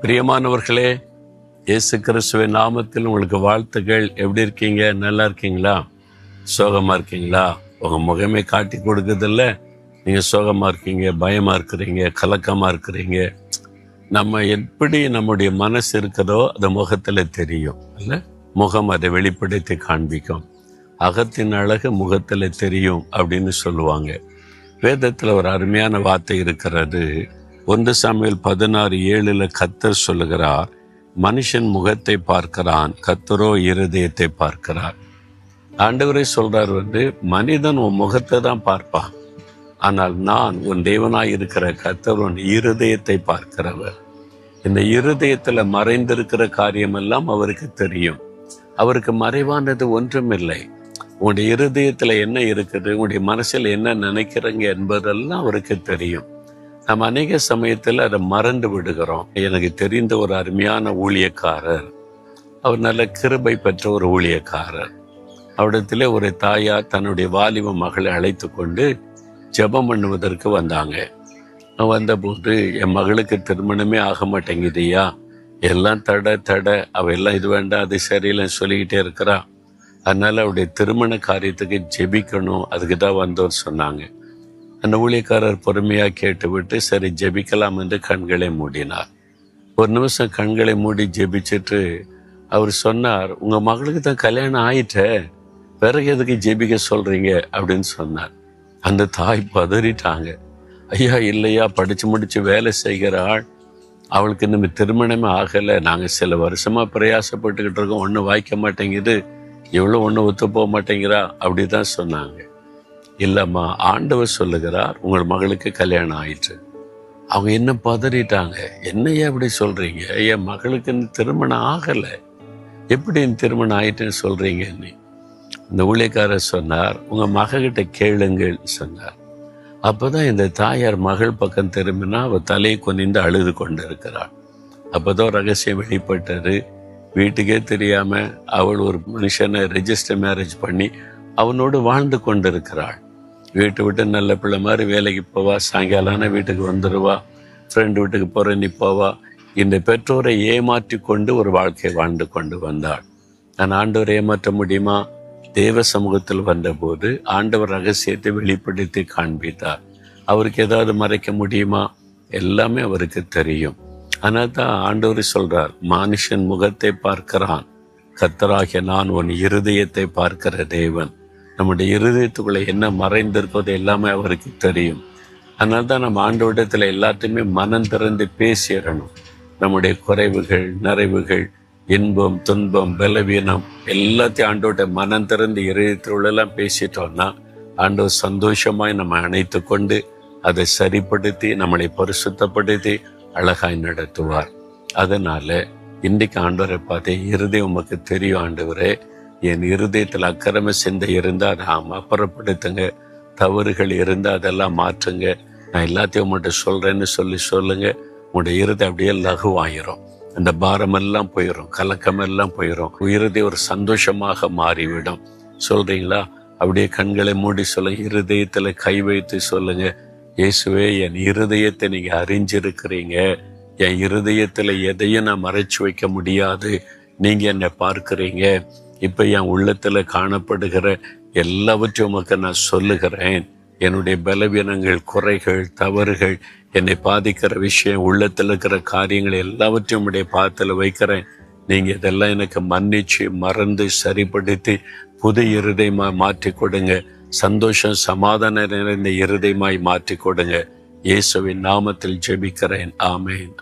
பிரியமானவர்களே, இயேசு கிறிஸ்துவின் நாமத்தில் உங்களுக்கு வாழ்த்துக்கள். எப்படி இருக்கீங்க? நல்லா இருக்கீங்களா? சோகமாக இருக்கீங்களா? உங்கள் முகமே காட்டி கொடுக்குறதில்ல. நீங்கள் சோகமாக இருக்கீங்க, பயமாக இருக்கிறீங்க, கலக்கமாக இருக்கிறீங்க. நம்ம எப்படி நம்முடைய மனசு இருக்கிறதோ அது முகத்தில் தெரியும் இல்லை? முகம் அதை வெளிப்படுத்தி காண்பிக்கும். அகத்தின் அழகு முகத்தில் தெரியும் அப்படின்னு சொல்லுவாங்க. வேதத்தில் ஒரு அருமையான வார்த்தை இருக்கிறது. 1 சாமுவேல் 16:7 கர்த்தர் சொல்லுகிறார், மனுஷன் முகத்தை பார்க்கிறான், கர்த்தரோ இருதயத்தை பார்க்கிறார். ஆண்டவரே சொல்றார், மனிதன் உன் முகத்தை தான் பார்ப்பான், ஆனால் நான் உன் தேவனாய் இருக்கிற கர்த்தர் உன் இருதயத்தை பார்க்கிறவர். இந்த இருதயத்துல மறைந்திருக்கிற காரியமெல்லாம் அவருக்கு தெரியும். அவருக்கு மறைவானது ஒன்றுமில்லை. உங்களுடைய இருதயத்துல என்ன இருக்குது, உங்களுடைய மனசில் என்ன நினைக்கிறீங்க என்பதெல்லாம் அவருக்கு தெரியும். நம்ம அநேக சமயத்தில் அதை மறந்து விடுகிறோம். எனக்கு தெரிந்த ஒரு அருமையான ஊழியக்காரர், அவர் நல்ல கிருபை பெற்ற ஒரு ஊழியக்காரர். அவரிடத்திலே ஒரு தாயார் தன்னுடைய வாலிப மகளை அழைத்து கொண்டு ஜெபம் பண்ணுவதற்கு வந்தாங்க. வந்தபோது, என் மகளுக்கு திருமணமே ஆக மாட்டேங்குதுயா, எல்லாம் தடை, அவ எல்லாம் இது வேண்டாம் அது சரியில்லைன்னு சொல்லிக்கிட்டே இருக்கிறா, அதனால அவருடைய திருமண காரியத்துக்கு ஜெபிக்கணும், அதுக்கு தான் வந்தோர் சொன்னாங்க. அந்த ஊழியக்காரர் பொறுமையாக கேட்டுவிட்டு சரி ஜெபிக்கலாம் என்று கண்களை மூடினார். ஒரு நிமிஷம் கண்களை மூடி ஜெபிச்சுட்டு அவர் சொன்னார், உங்கள் மகளுக்கு தான் கல்யாணம் ஆயிட்ட, பிறகு எதுக்கு ஜெபிக்க சொல்கிறீங்க அப்படின்னு சொன்னார். அந்த தாய் பதறிட்டாங்க. ஐயா இல்லையா, படித்து முடித்து வேலை செய்கிறாள், அவளுக்கு இன்னும் திருமணமே ஆகலை, நாங்கள் சில வருஷமாக பிரயாசப்பட்டுக்கிட்டு இருக்கோம், ஒன்றும் வாய்க்க மாட்டேங்குது, இவ்வளோ ஒன்றும் ஒத்து போக மாட்டேங்கிறா அப்படி தான் சொன்னாங்க. இல்லைம்மா, ஆண்டவர் சொல்லுகிறார் உங்கள் மகளுக்கு கல்யாணம் ஆயிற்று. அவங்க என்ன பதறிட்டாங்க. என்னையா இப்படி சொல்கிறீங்க? என் மகளுக்கு திருமணம் ஆகலை, எப்படி திருமணம் ஆயிட்டுன்னு சொல்கிறீங்க? இந்த ஊழியக்காரர் சொன்னார், உங்கள் மகக்கிட்ட கேளுங்கள் சொன்னார். அப்போ தான் இந்த தாயார் மகள் பக்கம் திரும்பினா அவள் தலையை கொனிந்து அழுது கொண்டு இருக்கிறாள். அப்போ தான் ரகசியம் வெளிப்பட்டது. வீட்டுக்கே தெரியாமல் அவள் ஒரு மனுஷனை ரெஜிஸ்டர் மேரேஜ் பண்ணி அவனோடு வாழ்ந்து கொண்டு இருக்கிறாள். வீட்டை விட்டு நல்ல பிள்ளை மாதிரி வேலைக்கு போவா, சாயங்காலான வீட்டுக்கு வந்துடுவா, ஃப்ரெண்டு வீட்டுக்கு போகிற நீ போவா. இந்த பெற்றோரை ஏமாற்றி கொண்டு ஒரு வாழ்க்கை வாழ்ந்து கொண்டு வந்தாள். நான் ஆண்டவரை ஏமாற்ற முடியுமா? தேவ சமூகத்தில் வந்தபோது ஆண்டவர் ரகசியத்தை வெளிப்படுத்தி காண்பித்தார். அவருக்கு ஏதாவது மறைக்க முடியுமா? எல்லாமே அவருக்கு தெரியும். ஆனால் தான் ஆண்டவர் சொல்றார், மனுஷன் முகத்தை பார்க்கிறான், கர்த்தராகிய நான் உன் இருதயத்தை பார்க்கிற தேவன். நம்முடைய இருதயத்துக்குள்ள என்ன மறைந்திருப்பது எல்லாமே அவருக்கு தெரியும். அதனால தான் நம்ம ஆண்டவரிடத்துல எல்லாத்தையுமே மனம் திறந்து பேசிடணும். நம்முடைய குறைவுகள், நிறைவுகள், இன்பம், துன்பம், பலவீனம் எல்லாத்தையும் ஆண்டோட மனம் திறந்து இருதயத்துள்ளெல்லாம் பேசிட்டோம்னா ஆண்டவர் சந்தோஷமாய் நம்ம அணைத்து கொண்டு அதை சரிப்படுத்தி நம்மளை பரிசுத்தப்படுத்தி அழகாய் நடத்துவார். அதனால இன்றைக்கு ஆண்டவரை பார்த்து, இருதயம் உமக்கு தெரியும் ஆண்டவரே, என் இருதயத்தில் அக்கிரம சிந்தை இருந்தால் நாம் அப்புறப்படுத்துங்க, தவறுகள் இருந்தால் அதெல்லாம் மாற்றுங்க, நான் எல்லாத்தையும் உங்கள்கிட்ட சொல்கிறேன்னு சொல்லுங்க. உங்களுடைய இருதயம் அப்படியே லகுவாயிரும், அந்த பாரமெல்லாம் போயிடும், கலக்கமெல்லாம் போயிடும், இருதயம் ஒரு சந்தோஷமாக மாறிவிடும். சொல்கிறீங்களா? அப்படியே கண்களை மூடி சொல்லுங்க, இருதயத்தில் கை வைத்து சொல்லுங்க, இயேசுவே என் இருதயத்தை நீங்கள் அறிஞ்சிருக்கிறீங்க, என் இருதயத்தில் எதையும் நான் மறைச்சு வைக்க முடியாது, நீங்கள் என்னை பார்க்குறீங்க. இப்போ என் உள்ளத்தில் காணப்படுகிற எல்லாவற்றையும் உமக்கு நான் சொல்லுகிறேன். என்னுடைய பலவீனங்கள், குறைகள், தவறுகள், என்னை பாதிக்கிற விஷயம், உள்ளத்தில் இருக்கிற காரியங்கள் எல்லாவற்றையும் உடைய பாதத்தில் வைக்கிறேன். நீங்கள் இதெல்லாம் எனக்கு மன்னிச்சு மறந்து சரிப்படுத்தி புது இருதயமாய் மாற்றி கொடுங்க. சந்தோஷம், சமாதானம் நிறைந்த இருதயமாய் மாற்றி கொடுங்க. இயேசுவின் நாமத்தில் ஜெபிக்கிறேன். ஆமென்.